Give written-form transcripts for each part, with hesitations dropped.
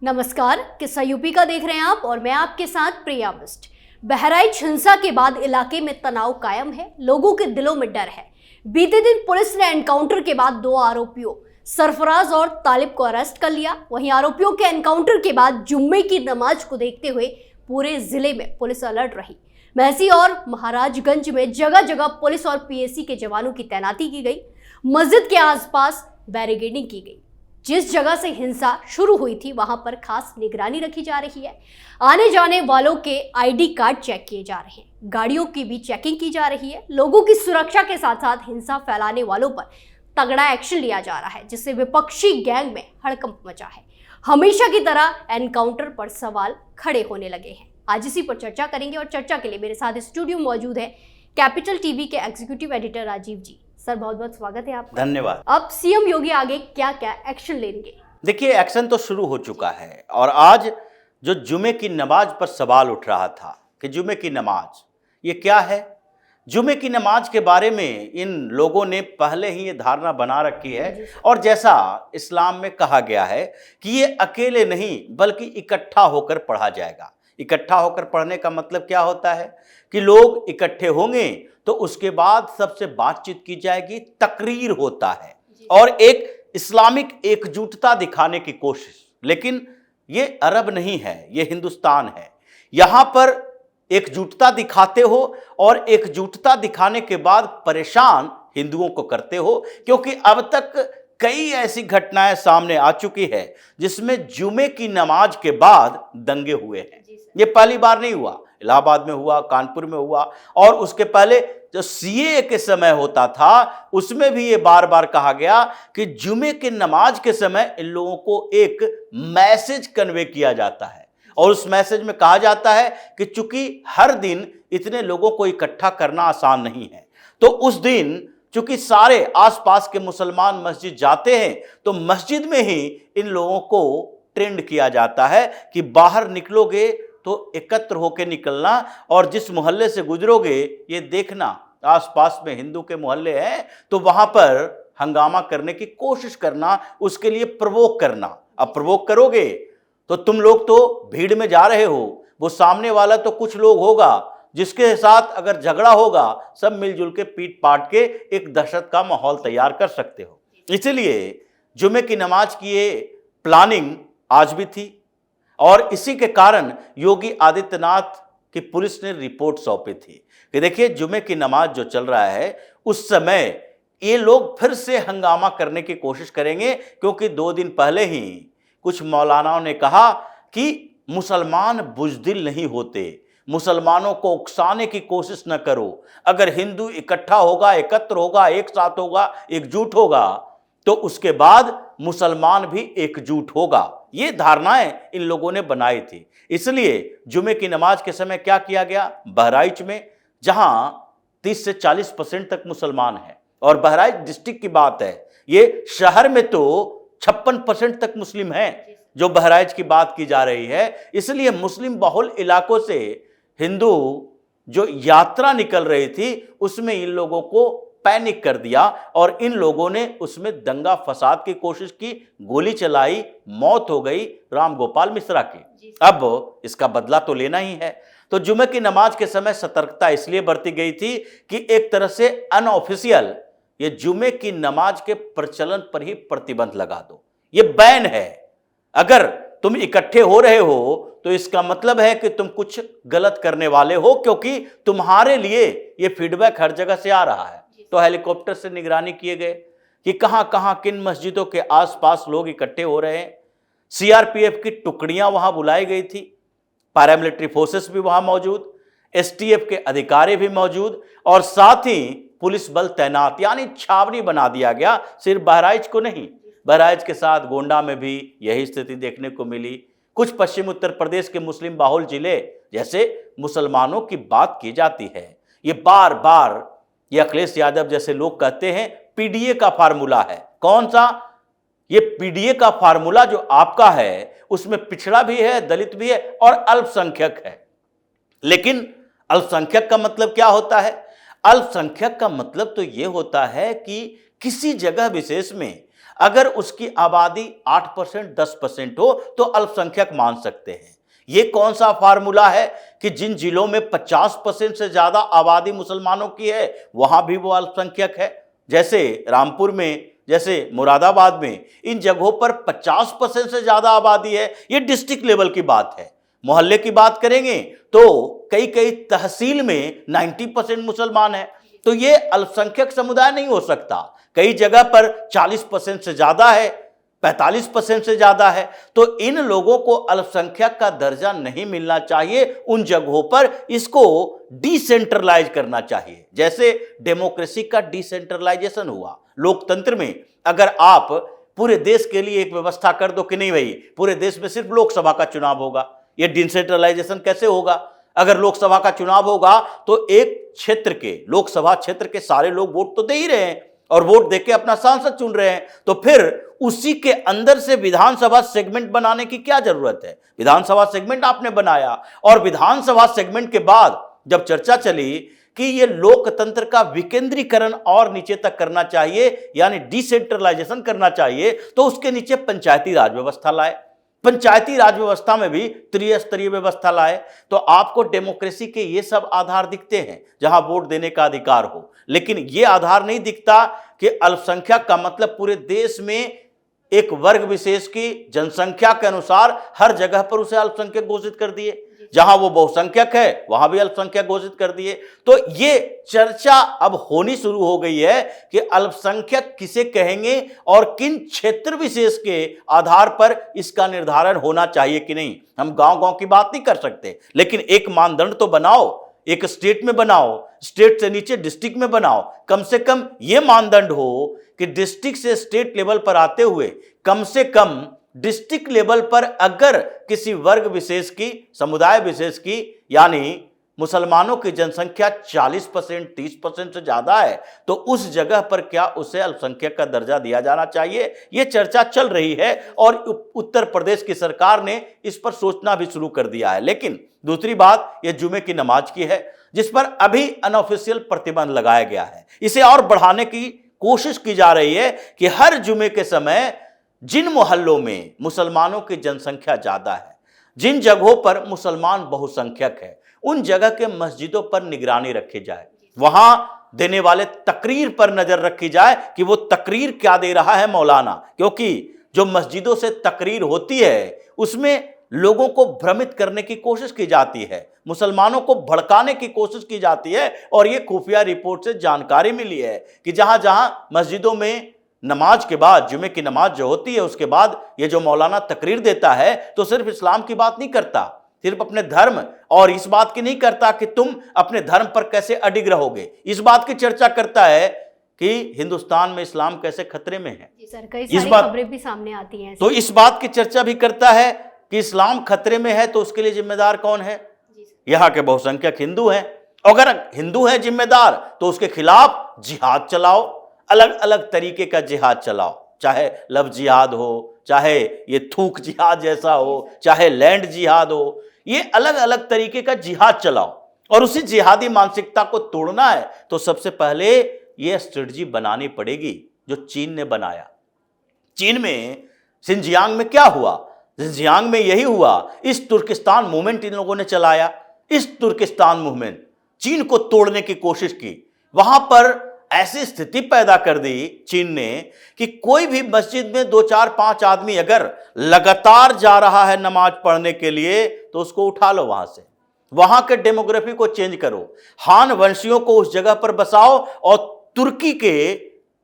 नमस्कार, किस्सा यूपी का देख रहे हैं आप और मैं आपके साथ प्रिया मिस्ट। बहराइच हिंसा के बाद इलाके में तनाव कायम है, लोगों के दिलों में डर है। बीते दिन पुलिस ने एनकाउंटर के बाद 2 आरोपियों सरफराज और तालिब को अरेस्ट कर लिया। वहीं आरोपियों के एनकाउंटर के बाद जुम्मे की नमाज को देखते हुए पूरे जिले में पुलिस अलर्ट रही। महसी और महाराजगंज में जगह जगह पुलिस और पीएसी के जवानों की तैनाती की गई। मस्जिद के आसपास बैरिकेडिंग की गई। जिस जगह से हिंसा शुरू हुई थी वहां पर खास निगरानी रखी जा रही है। आने जाने वालों के आईडी कार्ड चेक किए जा रहे हैं, गाड़ियों की भी चेकिंग की जा रही है। लोगों की सुरक्षा के साथ साथ हिंसा फैलाने वालों पर तगड़ा एक्शन लिया जा रहा है, जिससे विपक्षी गैंग में हड़कंप मचा है। हमेशा की तरह एनकाउंटर पर सवाल खड़े होने लगे हैं। आज इसी पर चर्चा करेंगे और चर्चा के लिए मेरे साथ स्टूडियो मौजूद है कैपिटल टीवी के एग्जीक्यूटिव एडिटर राजीव जी। सर, बहुत बहुत स्वागत है आपका। धन्यवाद। अब सीएम योगी आगे क्या क्या एक्शन लेंगे? देखिए, एक्शन तो शुरू हो चुका है और आज जो जुमे की नमाज पर सवाल उठ रहा था कि जुमे की नमाज ये क्या है। जुमे की नमाज के बारे में इन लोगों ने पहले ही ये धारणा बना रखी है और जैसा इस्लाम में कहा गया है कि ये अकेले नहीं बल्कि इकट्ठा होकर पढ़ा जाएगा। इकट्ठा होकर पढ़ने का मतलब क्या होता है कि लोग इकट्ठे होंगे तो उसके बाद सबसे बातचीत की जाएगी, तकरीर होता है और एक इस्लामिक एकजुटता दिखाने की कोशिश। लेकिन ये अरब नहीं है, ये हिंदुस्तान है। यहां पर एकजुटता दिखाते हो और एकजुटता दिखाने के बाद परेशान हिंदुओं को करते हो, क्योंकि अब तक कई ऐसी घटनाएं सामने आ चुकी है जिसमें जुमे की नमाज के बाद दंगे हुए हैं। ये पहली बार नहीं हुआ, इलाहाबाद में हुआ, कानपुर में हुआ और उसके पहले जो सीएए के समय होता था उसमें भी ये बार बार कहा गया कि जुमे के नमाज के समय इन लोगों को एक मैसेज कन्वे किया जाता है और उस मैसेज में कहा जाता है कि चूंकि हर दिन इतने लोगों को इकट्ठा करना आसान नहीं है, तो उस दिन चूंकि सारे आसपास के मुसलमान मस्जिद जाते हैं तो मस्जिद में ही इन लोगों को ट्रेंड किया जाता है कि बाहर निकलोगे तो एकत्र होकर निकलना और जिस मोहल्ले से गुजरोगे ये देखना आसपास में हिंदू के मोहल्ले हैं तो वहां पर हंगामा करने की कोशिश करना, उसके लिए प्रवोक करना। अब प्रवोक करोगे तो तुम लोग तो भीड़ में जा रहे हो, वो सामने वाला तो कुछ लोग होगा जिसके साथ अगर झगड़ा होगा सब मिलजुल के पीट पाट के एक दहशत का माहौल तैयार कर सकते हो। इसलिए जुमे की नमाज की ये प्लानिंग आज भी थी और इसी के कारण योगी आदित्यनाथ की पुलिस ने रिपोर्ट सौंपी थी कि देखिए जुमे की नमाज जो चल रहा है उस समय ये लोग फिर से हंगामा करने की कोशिश करेंगे, क्योंकि 2 दिन पहले ही कुछ मौलानाओं ने कहा कि मुसलमान बुज़दिल नहीं होते, मुसलमानों को उकसाने की कोशिश न करो। अगर हिंदू इकट्ठा होगा, एकत्र होगा, एक साथ होगा, एकजुट होगा तो उसके बाद मुसलमान भी एकजुट होगा। ये धारणाएं इन लोगों ने बनाई थी। इसलिए जुमे की नमाज के समय क्या किया गया, बहराइच में जहां 30 से 40% तक मुसलमान हैं और बहराइच डिस्ट्रिक्ट की बात है, ये शहर में तो 56% तक मुस्लिम हैं जो बहराइच की बात की जा रही है। इसलिए मुस्लिम बहुल इलाकों से हिंदू जो यात्रा निकल रही थी उसमें इन लोगों को पैनिक कर दिया और इन लोगों ने उसमें दंगा फसाद की कोशिश की, गोली चलाई, मौत हो गई राम गोपाल मिश्रा की। अब इसका बदला तो लेना ही है। तो जुमे की नमाज के समय सतर्कता इसलिए बरती गई थी कि एक तरह से अनऑफिशियल ये जुमे की नमाज के प्रचलन पर ही प्रतिबंध लगा दो। ये बैन है। अगर तुम इकट्ठे हो रहे हो तो इसका मतलब है कि तुम कुछ गलत करने वाले हो, क्योंकि तुम्हारे लिए ये फीडबैक हर जगह से आ रहा है। तो हेलीकॉप्टर से निगरानी किए गए कि कहां कहां किन मस्जिदों के आसपास लोग इकट्ठे हो रहे हैं। सीआरपीएफ की टुकड़ियां वहां बुलाई गई थी, पैरामिलिट्री फोर्सेस भी वहां मौजूद, एसटीएफ के अधिकारी भी मौजूद और साथ ही पुलिस बल तैनात, यानी छावनी बना दिया गया। सिर्फ बहराइच को नहीं, बहराइच के साथ गोंडा में भी यही स्थिति देखने को मिली। कुछ पश्चिम उत्तर प्रदेश के मुस्लिम बाहुल जिले जैसे मुसलमानों की बात की जाती है, ये बार बार ये अखिलेश यादव जैसे लोग कहते हैं पीडीए का फार्मूला है। कौन सा? ये पीडीए का फार्मूला जो आपका है उसमें पिछड़ा भी है, दलित भी है और अल्पसंख्यक है। लेकिन अल्पसंख्यक का मतलब क्या होता है? अल्पसंख्यक का मतलब तो ये होता है कि किसी जगह विशेष में अगर उसकी आबादी 8% 10% हो तो अल्पसंख्यक मान सकते हैं। ये कौन सा फार्मूला है कि जिन जिलों में 50% से ज्यादा आबादी मुसलमानों की है वहां भी वो अल्पसंख्यक है? जैसे रामपुर में, जैसे मुरादाबाद में, इन जगहों पर 50% से ज्यादा आबादी है। ये डिस्ट्रिक्ट लेवल की बात है। मोहल्ले की बात करेंगे तो कई कई तहसील में 90% मुसलमान है। तो ये अल्पसंख्यक समुदाय नहीं हो सकता। कई जगह पर 40% से ज्यादा है, 45% से ज्यादा है। तो इन लोगों को अल्पसंख्यक का दर्जा नहीं मिलना चाहिए। उन जगहों पर इसको डिसेंट्रलाइज करना चाहिए, जैसे डेमोक्रेसी का डिसेंट्रलाइजेशन हुआ। लोकतंत्र में अगर आप पूरे देश के लिए एक व्यवस्था कर दो कि नहीं भाई पूरे देश में सिर्फ लोकसभा का चुनाव होगा, ये डिसेंट्रलाइजेशन कैसे होगा? अगर लोकसभा का चुनाव होगा तो एक क्षेत्र के, लोकसभा क्षेत्र के सारे लोग वोट तो दे ही रहे हैं और वोट देके अपना सांसद चुन रहे हैं, तो फिर उसी के अंदर से विधानसभा सेगमेंट बनाने की क्या जरूरत है? विधानसभा सेगमेंट आपने बनाया और विधानसभा सेगमेंट के बाद जब चर्चा चली कि ये लोकतंत्र का विकेंद्रीकरण और नीचे तक करना चाहिए, यानी डिसेंट्रलाइजेशन करना चाहिए, तो उसके नीचे पंचायती राज व्यवस्था लाए। पंचायती राज व्यवस्था में भी त्रिस्तरीय व्यवस्था लाए। तो आपको डेमोक्रेसी के ये सब आधार दिखते हैं जहां वोट देने का अधिकार हो, लेकिन ये आधार नहीं दिखता कि अल्पसंख्यक का मतलब पूरे देश में एक वर्ग विशेष की जनसंख्या के अनुसार हर जगह पर उसे अल्पसंख्यक घोषित कर दिए। जहां वो बहुसंख्यक है वहां भी अल्पसंख्यक घोषित कर दिए। तो ये चर्चा अब होनी शुरू हो गई है कि अल्पसंख्यक किसे कहेंगे और किन क्षेत्र विशेष के आधार पर इसका निर्धारण होना चाहिए कि नहीं। हम गांव-गांव की बात नहीं कर सकते, लेकिन एक मानदंड तो बनाओ, एक स्टेट में बनाओ, स्टेट से नीचे डिस्ट्रिक्ट में बनाओ। कम से कम यह मानदंड हो कि डिस्ट्रिक्ट से स्टेट लेवल पर आते हुए कम से कम डिस्ट्रिक्ट लेवल पर अगर किसी वर्ग विशेष की, समुदाय विशेष की, यानी मुसलमानों की जनसंख्या 40% 30% से ज्यादा है तो उस जगह पर क्या उसे अल्पसंख्यक का दर्जा दिया जाना चाहिए? यह चर्चा चल रही है और उत्तर प्रदेश की सरकार ने इस पर सोचना भी शुरू कर दिया है। लेकिन दूसरी बात यह जुमे की नमाज की है, जिस पर अभी अनऑफिशियल प्रतिबंध लगाया गया है। इसे और बढ़ाने की कोशिश की जा रही है कि हर जुमे के समय जिन मोहल्लों में मुसलमानों की जनसंख्या ज्यादा है, जिन जगहों पर मुसलमान बहुसंख्यक है, उन जगह के मस्जिदों पर निगरानी रखी जाए। वहां देने वाले तकरीर पर नजर रखी जाए कि वो तकरीर क्या दे रहा है मौलाना, क्योंकि जो मस्जिदों से तकरीर होती है उसमें लोगों को भ्रमित करने की कोशिश की जाती है, मुसलमानों को भड़काने की कोशिश की जाती है। और ये खुफिया रिपोर्ट से जानकारी मिली है कि जहां जहां मस्जिदों में नमाज के बाद, जुमे की नमाज जो होती है उसके बाद ये जो मौलाना तकरीर देता है तो सिर्फ इस्लाम की बात नहीं करता, सिर्फ अपने धर्म और इस बात की नहीं करता कि तुम अपने धर्म पर कैसे अडिग रहोगे, इस बात की चर्चा करता है कि हिंदुस्तान में इस्लाम कैसे खतरे में है। जी सर, कई सारी खबरें भी सामने आती हैं। तो इस बात की चर्चा भी करता है कि इस्लाम खतरे में है तो उसके लिए जिम्मेदार कौन है? यहाँ के बहुसंख्यक हिंदू हैं। अगर हिंदू है जिम्मेदार तो उसके खिलाफ जिहाद चलाओ, अलग अलग तरीके का जिहाद चलाओ, चाहे लव जिहाद हो, चाहे ये थूक जिहाद जैसा हो, चाहे लैंड जिहाद हो, ये अलग अलग तरीके का जिहाद चलाओ। और उसी जिहादी मानसिकता को तोड़ना है तो सबसे पहले ये स्ट्रेटजी बनानी पड़ेगी जो चीन ने बनाया। चीन में सिंजियांग में क्या हुआ? सिंजियांग में यही हुआ, इस तुर्किस्तान मूवमेंट इन लोगों ने चलाया। इस तुर्किस्तान मूवमेंट चीन को तोड़ने की कोशिश की, वहां पर ऐसी स्थिति पैदा कर दी चीन ने कि कोई भी मस्जिद में 2 4 5 आदमी अगर लगातार जा रहा है नमाज पढ़ने के लिए तो उसको उठा लो वहां से, वहां के डेमोग्राफी को चेंज करो, हान वंशियों को उस जगह पर बसाओ और तुर्की के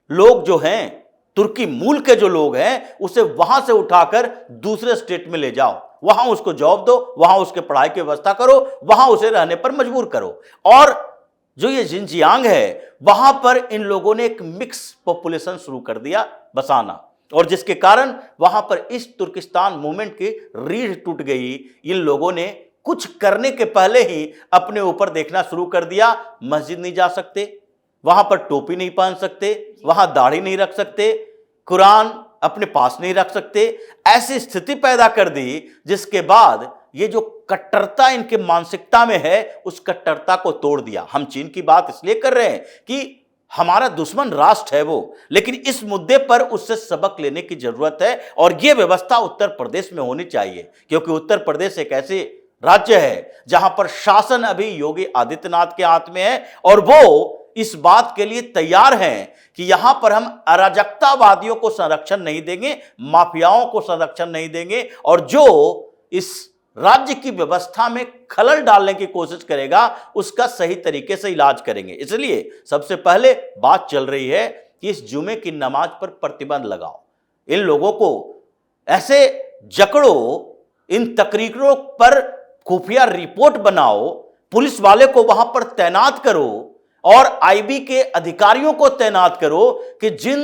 लोग जो हैं, तुर्की मूल के जो लोग हैं, उसे वहां से उठाकर दूसरे स्टेट में ले जाओ, वहां उसको जॉब दो, वहां उसके पढ़ाई की व्यवस्था करो, वहां उसे रहने पर मजबूर करो। और जो ये जिंजियांग है वहां पर इन लोगों ने एक मिक्स पॉपुलेशन शुरू कर दिया बसाना, और जिसके कारण वहां पर इस तुर्किस्तान मूवमेंट की रीढ़ टूट गई। इन लोगों ने कुछ करने के पहले ही अपने ऊपर देखना शुरू कर दिया, मस्जिद नहीं जा सकते, वहां पर टोपी नहीं पहन सकते, वहां दाढ़ी नहीं रख सकते, कुरान अपने पास नहीं रख सकते। ऐसी स्थिति पैदा कर दी जिसके बाद ये जो कट्टरता इनके मानसिकता में है उस कट्टरता को तोड़ दिया। हम चीन की बात इसलिए कर रहे हैं कि हमारा दुश्मन राष्ट्र है वो, लेकिन इस मुद्दे पर उससे सबक लेने की जरूरत है और यह व्यवस्था उत्तर प्रदेश में होनी चाहिए, क्योंकि उत्तर प्रदेश एक ऐसे राज्य है जहां पर शासन अभी योगी आदित्यनाथ के हाथ में है और वो इस बात के लिए तैयार हैं कि यहां पर हम अराजकतावादियों को संरक्षण नहीं देंगे, माफियाओं को संरक्षण नहीं देंगे और जो इस राज्य की व्यवस्था में खलल डालने की कोशिश करेगा उसका सही तरीके से इलाज करेंगे। इसलिए सबसे पहले बात चल रही है कि इस जुमे की नमाज पर प्रतिबंध लगाओ, इन लोगों को ऐसे जकड़ो, इन तकरीरों पर खुफिया रिपोर्ट बनाओ, पुलिस वाले को वहां पर तैनात करो और आईबी के अधिकारियों को तैनात करो कि जिन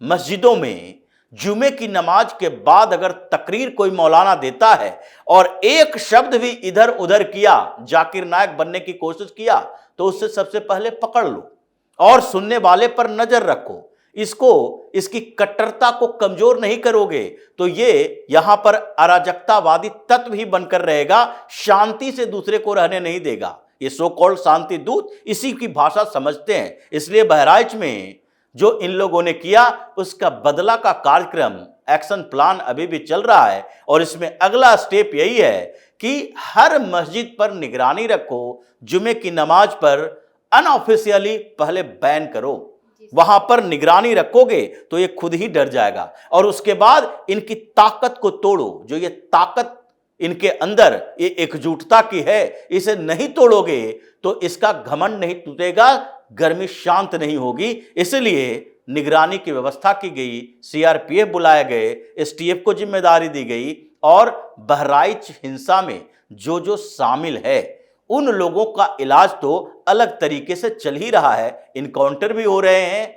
मस्जिदों में जुमे की नमाज के बाद अगर तकरीर कोई मौलाना देता है और एक शब्द भी इधर उधर किया, जाकिर नायक बनने की कोशिश किया, तो उससे सबसे पहले पकड़ लो और सुनने वाले पर नजर रखो। इसकी कट्टरता को कमजोर नहीं करोगे तो ये यहां पर अराजकतावादी तत्व ही बनकर रहेगा, शांति से दूसरे को रहने नहीं देगा। ये सो कॉल्ड शांति दूत इसी की भाषा समझते हैं। इसलिए बहराइच में जो इन लोगों ने किया उसका बदला का कार्यक्रम, एक्शन प्लान अभी भी चल रहा है और इसमें अगला स्टेप यही है कि हर मस्जिद पर निगरानी रखो, जुमे की नमाज पर अनऑफिशियली पहले बैन करो, वहां पर निगरानी रखोगे तो ये खुद ही डर जाएगा और उसके बाद इनकी ताकत को तोड़ो। जो ये ताकत इनके अंदर ये एकजुटता की है, इसे नहीं तोड़ोगे तो इसका घमंड नहीं टूटेगा, गर्मी शांत नहीं होगी। इसलिए निगरानी की व्यवस्था की गई, सीआरपीएफ बुलाए गए, एसटीएफ को जिम्मेदारी दी गई और बहराइच हिंसा में जो जो शामिल है उन लोगों का इलाज तो अलग तरीके से चल ही रहा है। इनकाउंटर भी हो रहे हैं,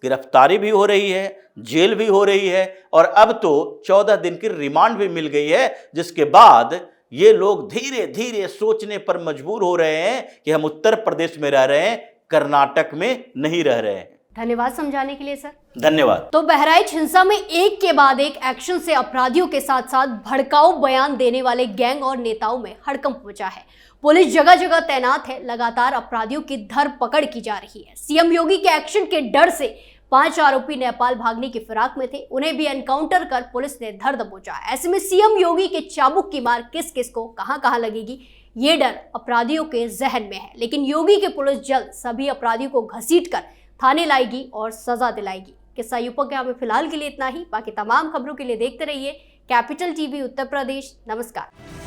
गिरफ्तारी भी हो रही है, जेल भी हो रही है और अब तो 14 दिन की रिमांड भी मिल गई है, जिसके बाद ये लोग धीरे धीरे सोचने पर मजबूर हो रहे हैं कि हम उत्तर प्रदेश में रह रहे हैं, कर्नाटक में नहीं रह रहे हैं। धन्यवाद समझाने के लिए सर। धन्यवाद। तो बहराइच हिंसा में एक के बाद एक एक्शन से अपराधियों के साथ साथ भड़काऊ बयान देने वाले गैंग और नेताओं में हड़कंप मचा है। पुलिस जगह जगह तैनात है, लगातार अपराधियों की धरपकड़ की जा रही है। सीएम योगी के एक्शन के डर से 5 आरोपी नेपाल भागने की फिराक में थे, उन्हें भी एनकाउंटर कर पुलिस ने धर दबोचा। ऐसे में सीएम योगी के चाबुक की मार किस किस को कहां लगेगी, ये डर अपराधियों के जहन में है। लेकिन योगी की पुलिस जल्द सभी अपराधियों को घसीटकर थाने लाएगी और सजा दिलाएगी। किस्सा यूपक में फिलहाल के लिए इतना ही। बाकी तमाम खबरों के लिए देखते रहिए कैपिटल टीवी उत्तर प्रदेश। नमस्कार।